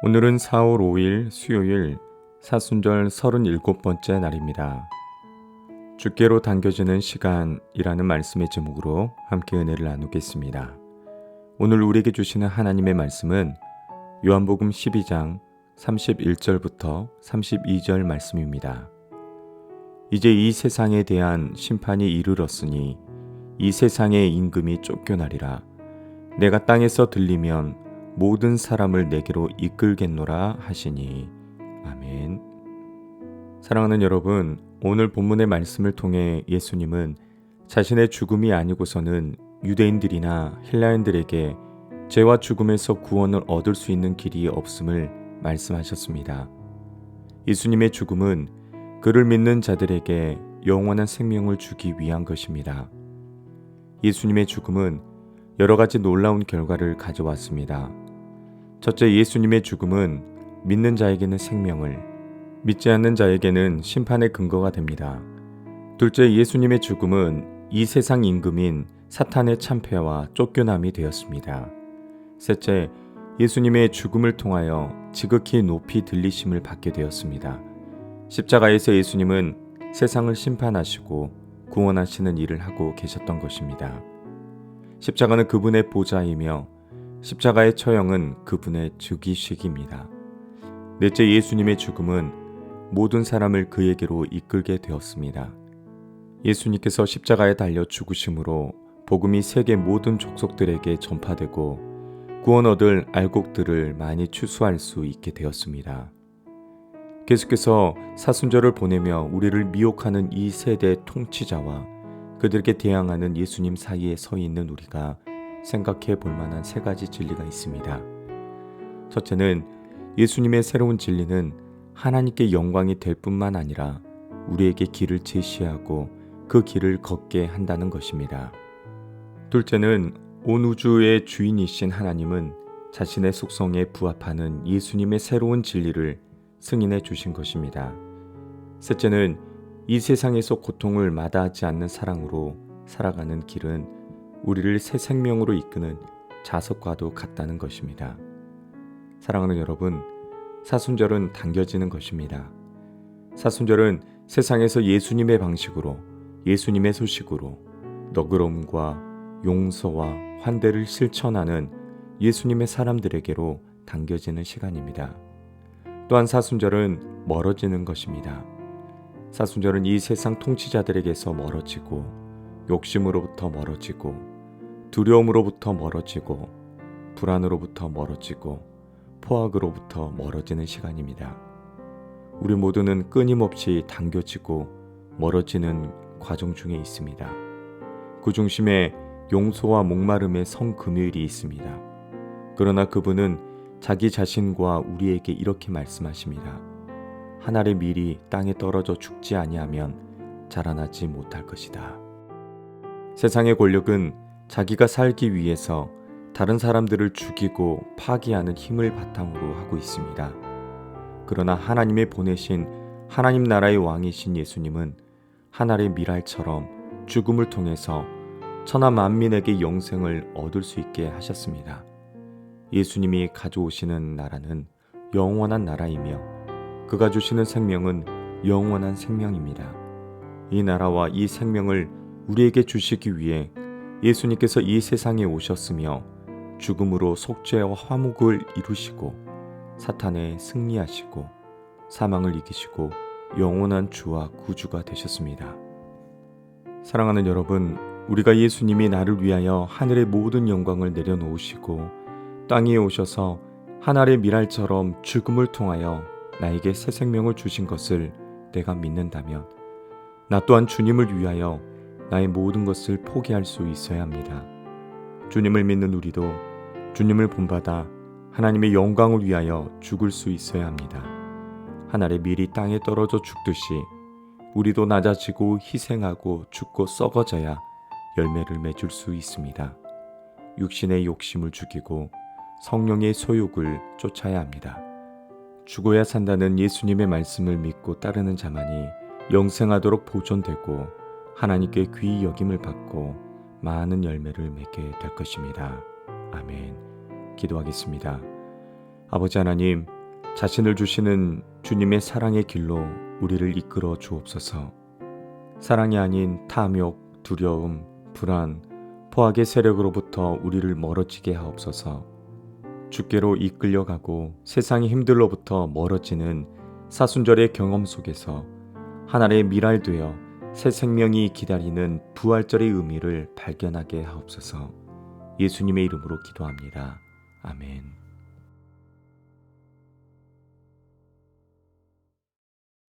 오늘은 4월 5일 수요일 사순절 37번째 날입니다. 주께로 당겨지는 시간이라는 말씀의 제목으로 함께 은혜를 나누겠습니다. 오늘 우리에게 주시는 하나님의 말씀은 요한복음 12장 31절부터 32절 말씀입니다. 이제 이 세상에 대한 심판이 이르렀으니 이 세상의 임금이 쫓겨나리라. 내가 땅에서 들리면 모든 사람을 내게로 이끌겠노라 하시니. 아멘. 사랑하는 여러분, 오늘 본문의 말씀을 통해 예수님은 자신의 죽음이 아니고서는 유대인들이나 헬라인들에게 죄와 죽음에서 구원을 얻을 수 있는 길이 없음을 말씀하셨습니다. 예수님의 죽음은 그를 믿는 자들에게 영원한 생명을 주기 위한 것입니다. 예수님의 죽음은 여러 가지 놀라운 결과를 가져왔습니다. 첫째, 예수님의 죽음은 믿는 자에게는 생명을, 믿지 않는 자에게는 심판의 근거가 됩니다. 둘째, 예수님의 죽음은 이 세상 임금인 사탄의 참패와 쫓겨남이 되었습니다. 셋째, 예수님의 죽음을 통하여 지극히 높이 들리심을 받게 되었습니다. 십자가에서 예수님은 세상을 심판하시고 구원하시는 일을 하고 계셨던 것입니다. 십자가는 그분의 보좌이며 십자가의 처형은 그분의 즉위식입니다. 넷째, 예수님의 죽음은 모든 사람을 그에게로 이끌게 되었습니다. 예수님께서 십자가에 달려 죽으심으로 복음이 세계 모든 족속들에게 전파되고 구원 얻을 알곡들을 많이 추수할 수 있게 되었습니다. 계속해서 사순절을 보내며 우리를 미혹하는 이 세대 통치자와 그들에게 대항하는 예수님 사이에 서 있는 우리가 생각해 볼 만한 세 가지 진리가 있습니다. 첫째는 예수님의 새로운 진리는 하나님께 영광이 될 뿐만 아니라 우리에게 길을 제시하고 그 길을 걷게 한다는 것입니다. 둘째는 온 우주의 주인이신 하나님은 자신의 속성에 부합하는 예수님의 새로운 진리를 승인해 주신 것입니다. 셋째는 이 세상에서 고통을 마다하지 않는 사랑으로 살아가는 길은 우리를 새 생명으로 이끄는 자석과도 같다는 것입니다. 사랑하는 여러분, 사순절은 당겨지는 것입니다. 사순절은 세상에서 예수님의 방식으로, 예수님의 소식으로 너그러움과 용서와 환대를 실천하는 예수님의 사람들에게로 당겨지는 시간입니다. 또한 사순절은 멀어지는 것입니다. 사순절은 이 세상 통치자들에게서 멀어지고 욕심으로부터 멀어지고 두려움으로부터 멀어지고 불안으로부터 멀어지고 포악으로부터 멀어지는 시간입니다. 우리 모두는 끊임없이 당겨지고 멀어지는 과정 중에 있습니다. 그 중심에 용서와 목마름의 성금요일이 있습니다. 그러나 그분은 자기 자신과 우리에게 이렇게 말씀하십니다. 한 알의 밀이 땅에 떨어져 죽지 아니하면 자라나지 못할 것이다. 세상의 권력은 자기가 살기 위해서 다른 사람들을 죽이고 파괴하는 힘을 바탕으로 하고 있습니다. 그러나 하나님의 보내신 하나님 나라의 왕이신 예수님은 한 알의 밀알처럼 죽음을 통해서 천하 만민에게 영생을 얻을 수 있게 하셨습니다. 예수님이 가져오시는 나라는 영원한 나라이며 그가 주시는 생명은 영원한 생명입니다. 이 나라와 이 생명을 우리에게 주시기 위해 예수님께서 이 세상에 오셨으며 죽음으로 속죄와 화목을 이루시고 사탄에 승리하시고 사망을 이기시고 영원한 주와 구주가 되셨습니다. 사랑하는 여러분, 우리가 예수님이 나를 위하여 하늘의 모든 영광을 내려놓으시고 땅에 오셔서 한 알의 밀알처럼 죽음을 통하여 나에게 새 생명을 주신 것을 내가 믿는다면 나 또한 주님을 위하여 나의 모든 것을 포기할 수 있어야 합니다. 주님을 믿는 우리도 주님을 본받아 하나님의 영광을 위하여 죽을 수 있어야 합니다. 한 알의 밀이 땅에 떨어져 죽듯이 우리도 낮아지고 희생하고 죽고 썩어져야 열매를 맺을 수 있습니다. 육신의 욕심을 죽이고 성령의 소욕을 쫓아야 합니다. 죽어야 산다는 예수님의 말씀을 믿고 따르는 자만이 영생하도록 보존되고 하나님께 귀히 여김을 받고 많은 열매를 맺게 될 것입니다. 아멘. 기도하겠습니다. 아버지 하나님, 자신을 주시는 주님의 사랑의 길로 우리를 이끌어 주옵소서. 사랑이 아닌 탐욕, 두려움, 불안, 포악의 세력으로부터 우리를 멀어지게 하옵소서. 주께로 이끌려가고 세상의 힘들로부터 멀어지는 사순절의 경험 속에서 하나님의 미랄되어 새 생명이 기다리는 부활절의 의미를 발견하게 하옵소서. 예수님의 이름으로 기도합니다. 아멘.